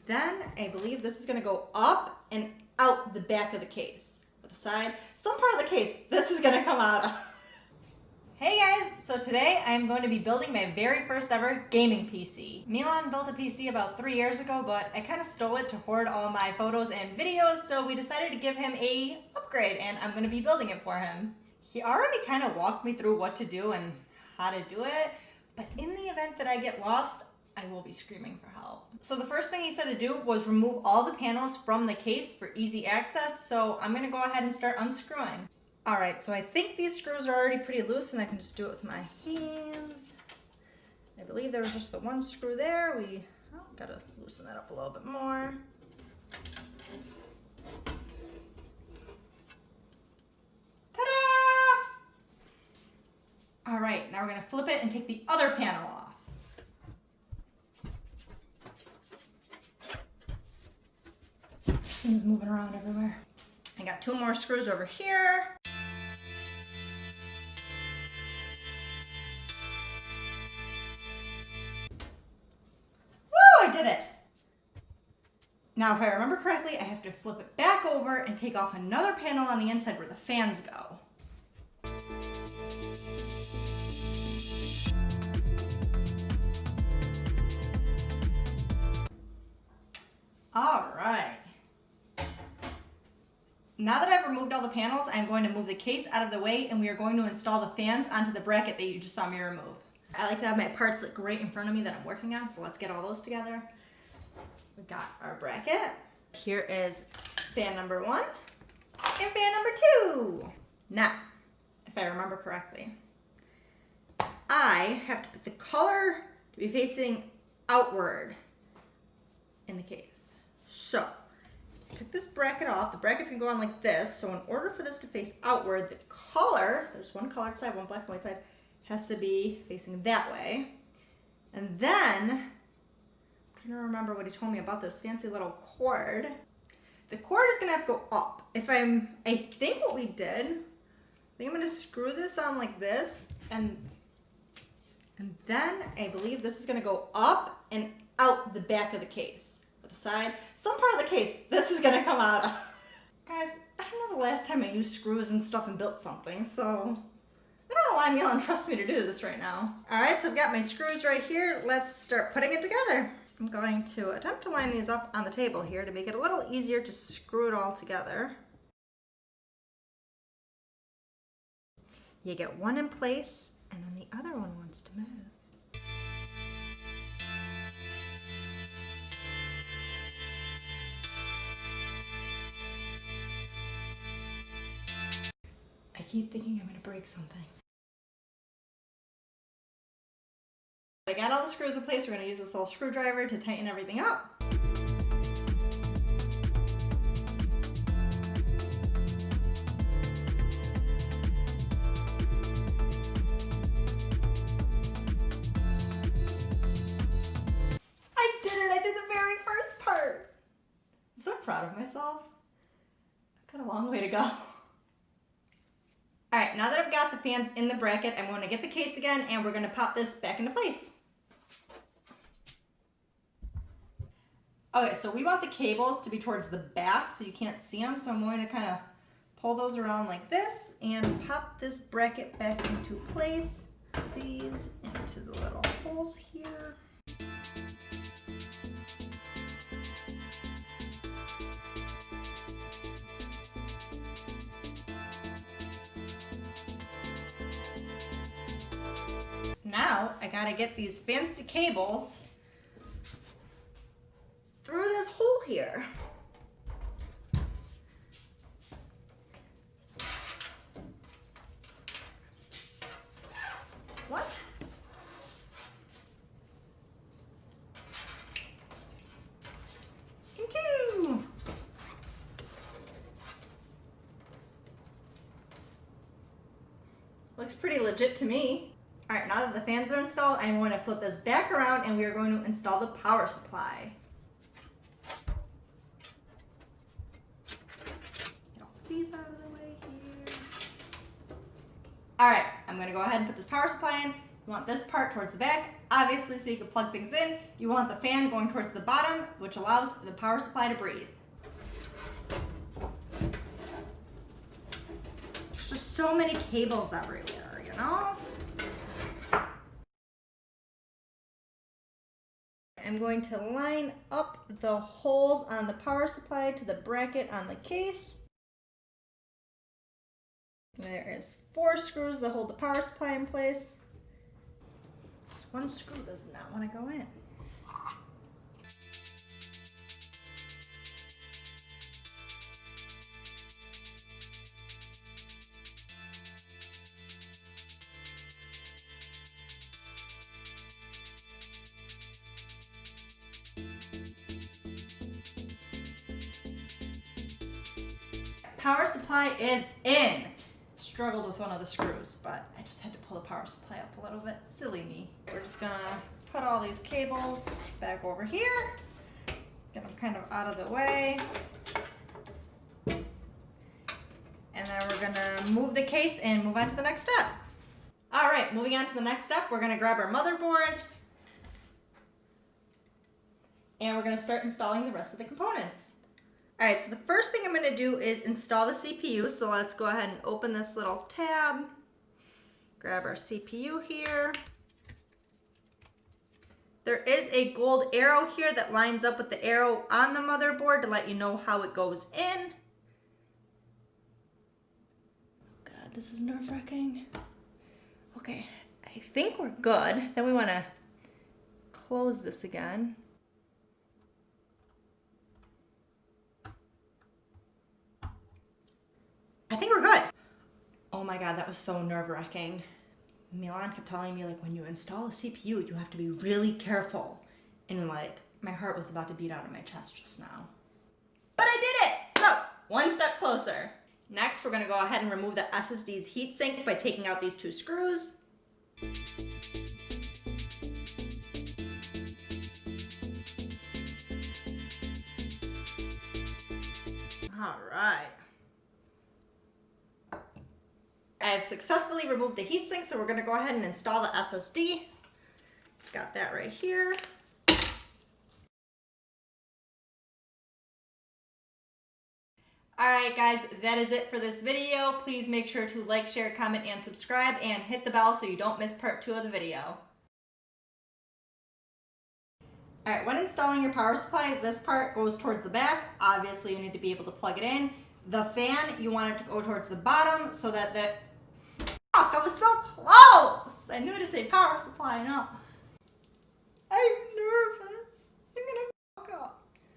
then I believe this is gonna go up and out the back of the case. But the side, some part of the case, this is gonna come out of. Hey guys, so today I'm going to be building my very first ever gaming PC. Milan built a PC about 3 years ago, but I kind of stole it to hoard all my photos and videos, so we decided to give him a upgrade and I'm going to be building it for him. He already kind of walked me through what to do and how to do it, but in the event that I get lost, I will be screaming for help. So the first thing he said to do was remove all the panels from the case for easy access, so I'm going to go ahead and start unscrewing. All right, so I think these screws are already pretty loose and I can just do it with my hands. I believe there was just the one screw there. We gotta loosen that up a little bit more. Ta-da! All right, now we're gonna flip it and take the other panel off. This thing's moving around everywhere. I got 2 more screws over here. I did it. Now, if I remember correctly, I have to flip it back over and take off another panel on the inside where the fans go. All right. Now that I've removed all the panels, I'm going to move the case out of the way and we are going to install the fans onto the bracket that you just saw me remove. I like to have my parts like right in front of me that I'm working on, so let's get all those together. We got our bracket. Here is fan number 1 and fan number 2. Now, if I remember correctly, I have to put the color to be facing outward in the case. So, take this bracket off. The bracket's gonna go on like this, so in order for this to face outward, the color, there's one colored side, one black and white side, has to be facing that way. And then, I'm trying to remember what he told me about this fancy little cord. The cord is gonna have to go up. I think what we did, I think I'm gonna screw this on like this, and then I believe this is gonna go up and out the back of the case. But the side, some part of the case, this is gonna come out of. Guys, I don't know the last time I used screws and stuff and built something, so I don't know why Milan trusts me to do this right now. All right, so I've got my screws right here. Let's start putting it together. I'm going to attempt to line these up on the table here to make it a little easier to screw it all together. You get one in place, and then the other one wants to move. I keep thinking I'm gonna break something. I got all the screws in place. We're gonna use this little screwdriver to tighten everything up. I did it! I did the very first part! I'm so proud of myself. I've got a long way to go. All right, now that I've got the fans in the bracket, I'm going to get the case again and we're going to pop this back into place. Okay, so we want the cables to be towards the back so you can't see them, so I'm going to kind of pull those around like this and pop this bracket back into place. These into the little holes here. Now, I gotta get these fancy cables through this hole here. What? And 2. Looks pretty legit to me. All right, now that the fans are installed, I'm going to flip this back around and we are going to install the power supply. Get all these out of the way here. All right, I'm going to go ahead and put this power supply in. We want this part towards the back. Obviously, so you can plug things in, you want the fan going towards the bottom, which allows the power supply to breathe. There's just so many cables everywhere, you know? I'm going to line up the holes on the power supply to the bracket on the case. There is 4 screws that hold the power supply in place. This one screw does not want to go in. Power supply is in. Struggled with one of the screws, but I just had to pull the power supply up a little bit. Silly me. We're just gonna put all these cables back over here. Get them kind of out of the way. And then we're gonna move the case and move on to the next step. All right, moving on to the next step, we're gonna grab our motherboard and we're gonna start installing the rest of the components. All right, so the first thing I'm gonna do is install the CPU. So let's go ahead and open this little tab, grab our CPU here. There is a gold arrow here that lines up with the arrow on the motherboard to let you know how it goes in. God, this is nerve-wracking. Okay, I think we're good. Then we wanna close this again. I think we're good. Oh my God, that was so nerve-wracking. Milan kept telling me, like, when you install a CPU, you have to be really careful. And like, my heart was about to beat out of my chest just now. But I did it! So, one step closer. Next, we're gonna go ahead and remove the SSD's heatsink by taking out these 2 screws. All right. I have successfully removed the heatsink, so we're gonna go ahead and install the SSD. Got that right here. All right, guys, that is it for this video. Please make sure to like, share, comment, and subscribe, and hit the bell so you don't miss part 2 of the video. All right, when installing your power supply, this part goes towards the back. Obviously, you need to be able to plug it in. The fan, you want it to go towards the bottom so that the... Fuck, I was so close! I knew to say power supply, no. I